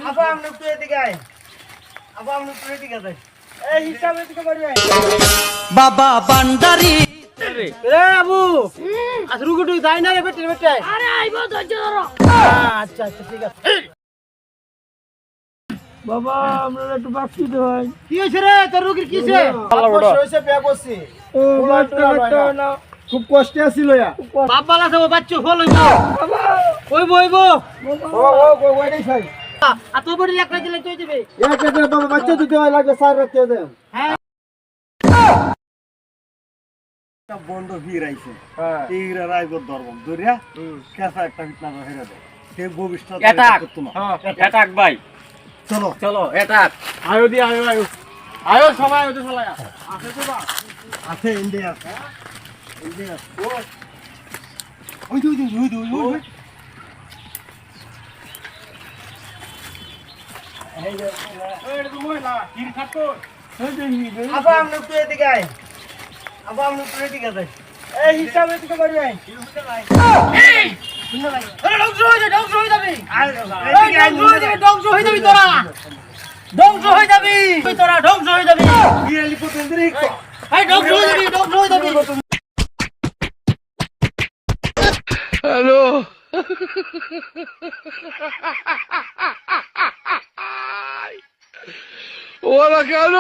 আবা আমরা একটু এদিকে আয় আবা আমরা একটু এদিকে যাই এই হিসাব এদিকে বাড়ি আয় বাবা বান্ডারি রে আবু আজ রুগুটু যাই না রে বেটে বেটে আরে আইবো ধৈর্য ধরো। আচ্ছা আচ্ছা ঠিক আছে বাবা আমরা একটু বাক্সি দেই কি হইছে রে তোর রুগীর কিছে হইছে বিয়া করছি ও বাচ্চা না খুব কষ্টে আছিল ইয়া বাপ বালা সব বাচ্চা ফল হইবো হইবো হইবো ও ওইটাই চাই আ তো বড়ি লাখ দিলে তুই দিবি এক এক বাবা বাচ্চা দিতে হয় লাগে সার রাখতে দে হ্যাঁ একটা বন্ধ ভিড় আইছে হ্যাঁ এইরা রাইগর দরবম দরিয়া কেসা একটা ফিটনা হেরে দে সে ভবিষ্যৎ করতে না অ্যাটাক ভাই চলো চলো অ্যাটাক আয়ো দি আয়ো আয়ো আয়ো সবাই ওতে চলায়া আছে তো বা আছে ইন্ডিয়া আছে ইন্ডিয়া ওই ওই আবা আমরা একটু এদিকে আয় আবা আমরা একটু এদিকে যাই এই হিসাব এদিকে বাড়ি আয় আরে ধ্বংস হয়ে যাবে ধ্বংস হয়ে যাবি তোরা ধ্বংস হয়ে যাবি তোরা ধ্বংস হয়ে যাবি বিয়ালি পর্যন্ত রে এই ধ্বংস হয়ে যাবি হ্যালো ওরা কেন